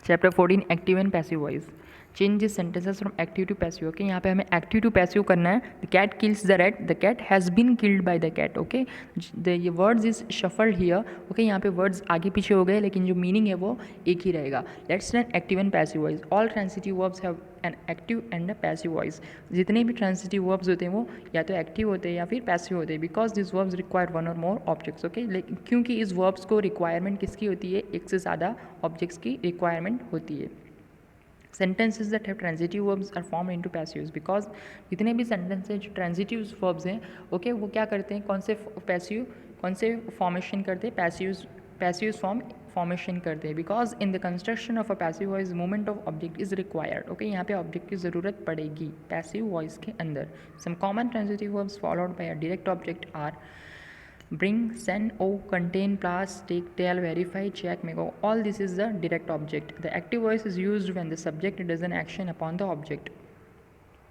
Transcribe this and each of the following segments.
Chapter 14 active and passive voice. Change this sentences from active to passive. Okay, यहाँ पे हमें active to passive करना है। The cat kills the rat, the cat has been killed by the cat. Okay, ये words is shuffled here. Okay, यहाँ पे words आगे पीछे हो गए लेकिन जो मीनिंग है वो एक ही रहेगा। Let's learn active and passive voice. All transitive verbs have an active and a passive voice. जितने भी ट्रांसिटिव वर्ब्स होते हैं वो या तो एक्टिव होते हैं या फिर पैसिव होते हैं, because this verbs require one और मोर ऑब्जेक्ट्स। ओके, लेकिन क्योंकि इस वर्ब्स को रिक्वायरमेंट किसकी होती है, एक से ज़्यादा ऑब्जेक्ट्स की रिक्वायरमेंट होती है। Sentences that have transitive verbs are form into passives, because जितने भी सेंटेंस हैं जो ट्रांजिटिव वर्ब्स हैं, ओके, वो क्या करते हैं, कौन से फॉर्मेशन करते हैं, पैसिव फॉर्मेशन करते हैं। Because in the construction of a passive voice movement of object is required. Okay, यहाँ पे ऑब्जेक्ट की ज़रूरत पड़ेगी पैसिव वॉइस के अंदर। Some common transitive verbs followed by a direct object are bring, send, owe, contain, pass, take, tell, verify, check, make. All this is the direct object. The active voice is used when the subject does an action upon the object.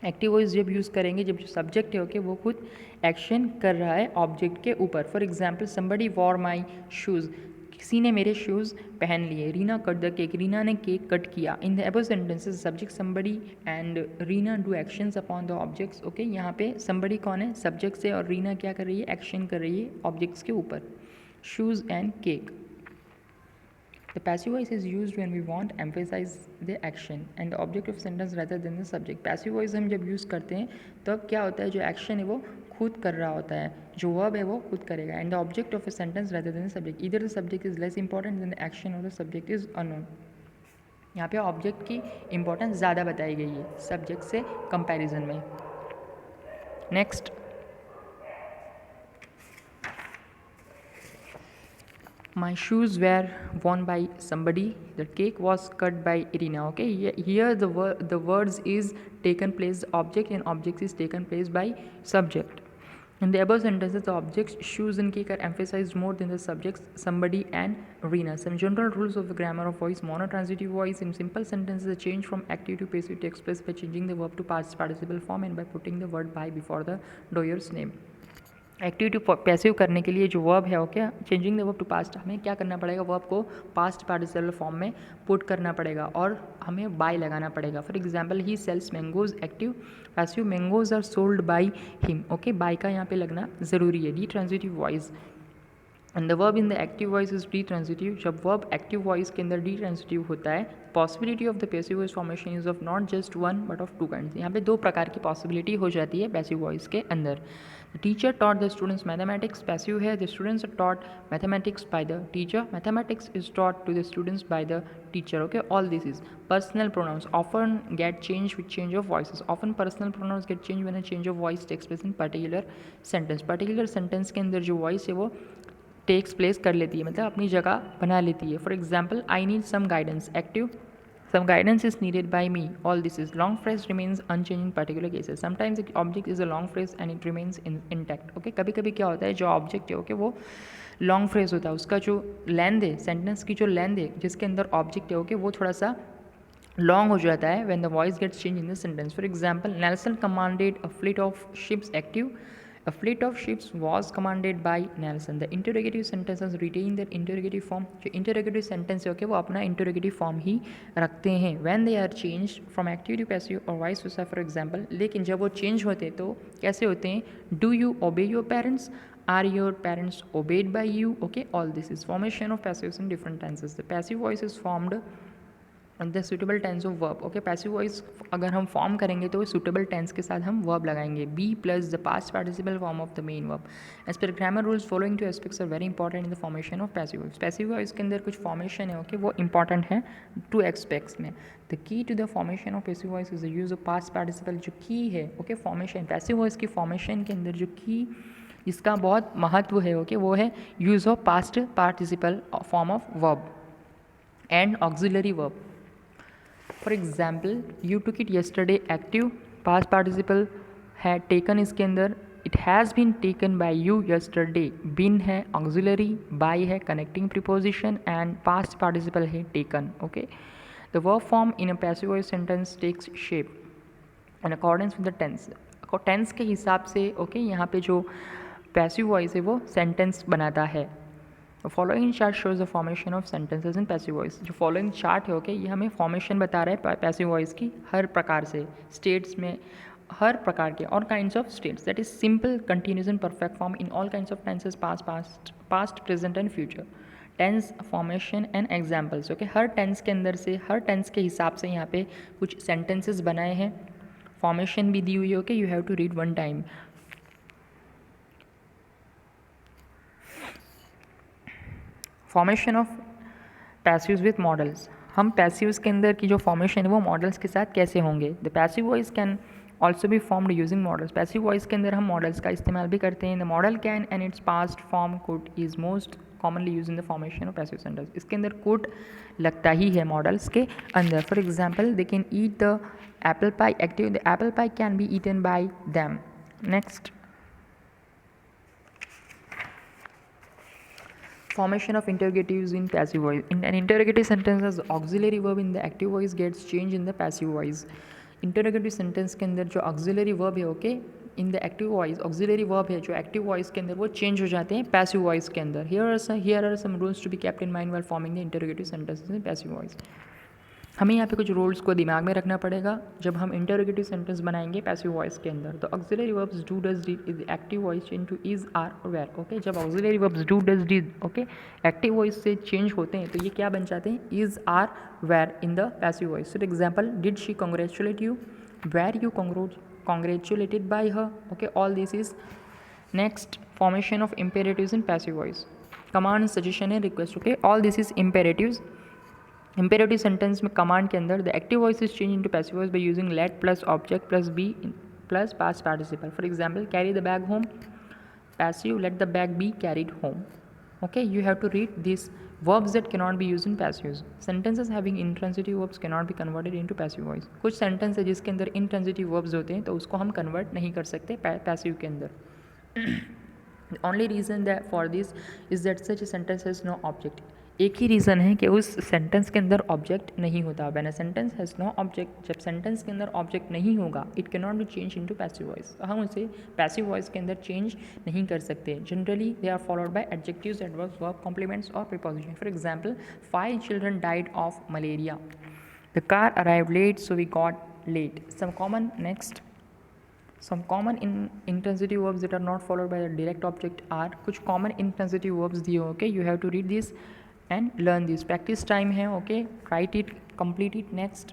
Active voice जब use करेंगे जब जो subject है okay वो खुद action कर रहा है ऑब्जेक्ट के ऊपर। For example somebody war my shoes, किसी ने मेरे शूज़ पहन लिए। Reena cut the cake, Reena ने केक कट किया। In the above sentences subject somebody and Reena do actions upon the objects. Okay, यहाँ पे समबडी कौन है, सब्जेक्ट से, और रीना क्या कर रही है, एक्शन कर रही है ऑब्जेक्ट्स के ऊपर, shoes and cake. The passive voice is used when we want emphasize the action and the object of sentence rather than the subject. Passive voice हम जब यूज़ करते हैं तब क्या होता है, जो एक्शन है वो खुद कर रहा होता है, जो वर्ब है वो खुद करेगा, and the object of a sentence rather than the subject. Either the subject is less important than the action or the subject is unknown. यहाँ पे ऑब्जेक्ट की इंपॉर्टेंस ज़्यादा बताई गई है सब्जेक्ट से कंपैरिजन में। Next, my shoes were worn by somebody, the cake was cut by Irina. Okay, here the words is taken place object and object is taken place by subject. In the above sentences the objects shoes and cake are emphasized more than the subjects somebody and Irina. Some general rules of the grammar of voice. Monotransitive voice in simple sentences a change from active to passive takes place by changing the verb to past participle form and by putting the word by before the doer's name. Active to passive करने के लिए जो verb है okay, changing the verb to past, हमें क्या करना पड़ेगा, verb को पास्ट पार्टिसिपल फॉर्म में पुट करना पड़ेगा और हमें बाय लगाना पड़ेगा। For example he sells mangoes, active passive, mangoes are sold by him. Okay, by का यहाँ पे लगना ज़रूरी है। The transitive voice and the verb in the active voice is the transitive. जब वर्ब एक्टिव वॉइस के अंदर डी ट्रांजिटिव होता है, possibility of the passive voice formation is of not just one but of two kinds. यहाँ पे दो प्रकार की पॉसिबिलिटी हो जाती है पैसिव वॉइस के अंदर। The teacher taught the students mathematics. Passive है, the students are taught mathematics by the teacher. Mathematics is taught to the students by the teacher. Okay, all this is personal pronouns often get changed with change of voices. Often personal pronouns get changed when a change of voice takes place in particular sentence. Particular sentence के अंदर जो voice है वो takes place कर लेती है, मतलब अपनी जगह बना लेती है। For example, I need some guidance. Active, some guidance is needed by me. All this is long phrase remains unchanged in particular cases. Sometimes the object is a long phrase and it remains intact. Okay, कभी कभी क्या होता है, जो object है okay वो long phrase होता है, उसका जो लेंथ है, सेंटेंस की जो लेंथ है जिसके अंदर ऑब्जेक्ट है ओके वो थोड़ा सा लॉन्ग हो जाता है when the voice gets changed in the sentence. For example, Nelson commanded a fleet of ships. Active, a fleet of ships was commanded by Nelson. The interrogative sentences retain their interrogative form. जो interrogative sentence है okay वो अपना interrogative form ही रखते हैं when they are changed from active to passive or vice versa. For example, लेकिन जब वो change होते हैं तो कैसे होते हैं, do you obey your parents, are your parents obeyed by you. Okay, all this is formation of passives in different tenses. The passive voice is formed the suitable tense of verb. Okay, passive voice अगर हम form करेंगे तो suitable tense के साथ हम verb लगाएंगे, be plus the past participle form of the main verb. As per grammar rules following two aspects are very important in the formation of passive voice. Passive voice के अंदर कुछ formation है okay वो important है two aspects में। The key to the formation of passive voice is the use of past participle. जो की है ओके फॉर्मेशन पैसिव वॉइस की फॉर्मेशन के अंदर जो की इसका बहुत महत्व है ओके वो है use of past participle form of verb and auxiliary verb. For example you took it yesterday, active, past participle है टेकन, इसके अंदर it has been taken by you yesterday, been है ऑक्सिलरी, बाय है connecting preposition and past participle है taken. Okay, the verb form in a passive voice sentence takes shape in accordance with the tense. Tense के हिसाब से okay यहाँ पे जो passive voice है वो सेंटेंस बनाता है। Following chart shows the formation of sentences in passive voice. जो फॉलोइंग चार्ट है ओके ये हमें फॉर्मेशन बता रहा है पैसिव वॉइस की हर प्रकार से स्टेट्स में, हर प्रकार के और kinds of states, that is simple, continuous and perfect form in all kinds of tenses, past present and future. Tense formation and examples. Okay हर टेंस के अंदर से, हर टेंस के हिसाब से यहाँ पे कुछ सेंटेंसेस बनाए हैं. फॉर्मेशन भी दी हुई है. Okay you have to read one time. Formation of passives with modals. हम पैसिव्स के अंदर की जो फॉर्मेशन है वो मॉडल्स के साथ कैसे होंगे. The passive voice can also भी formed using modals. Passive voice के अंदर हम मॉडल्स का इस्तेमाल भी करते हैं. The modal can and its past form could is most commonly use in the formation of passive sentence. इसके अंदर कुड लगता ही है मॉडल्स के अंदर. For example they can eat the apple pie. Active the apple pie can be eaten by them. Next, formation of interrogatives in passive voice. In an interrogative sentence, as auxiliary verb in the active voice gets changed in the passive voice. Interrogative sentence के अंदर जो auxiliary verb है okay in the active voice, auxiliary verb है जो active voice के अंदर वो change हो जाते हैं पैसिव वॉइस के अंदर. Here are some rules to be kept in mind while forming the interrogative sentences in passive voice. हमें यहाँ पे कुछ रूल्स को दिमाग में रखना पड़ेगा जब हम इंटरोगेटिव सेंटेंस बनाएंगे पैसिव वॉइस के अंदर. तो auxiliary verbs do does did is active voice change to is are और वेयर. ओके जब auxiliary verbs do does did okay active voice से चेंज होते हैं तो ये क्या बन जाते हैं, is are were in the passive voice. For example did she congratulate you, were you congratulated by her. Okay all this is. Next, formation of imperatives in passive voice. Command, suggestion and request. Okay all this is imperatives. Imperative sentence में command के अंदर the active voice is changed into passive voice by using let plus object plus be plus past participle. For example, carry the bag home. Passive, let the bag be carried home. Okay you have to read these verbs that cannot be used in passive. Sentences having intransitive verbs cannot be converted into passive voice. कुछ sentence है जिसके अंदर intransitive verbs होते हैं तो उसको हम convert नहीं कर सकते passive के अंदर. The only reason that for this is that such a sentence has no object. एक ही रीज़न है कि उस सेंटेंस के अंदर ऑब्जेक्ट नहीं होता. When a sentence has no object, जब सेंटेंस के अंदर ऑब्जेक्ट नहीं होगा it can not be change into passive voice. हम उसे पैसिव वॉइस के अंदर चेंज नहीं कर सकते. Generally they are followed by adjectives, adverbs, verb, complements और preposition. For example 5 children died of malaria. The car arrived late so we got late. Some common intransitive verbs that are not followed by the direct object are कुछ common intransitive verbs दिए. Okay you have to read this and learn this. Practice time है. Okay write it, complete it. Next,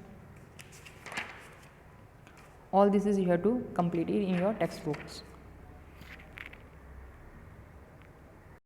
all this is you have to complete it in your textbooks.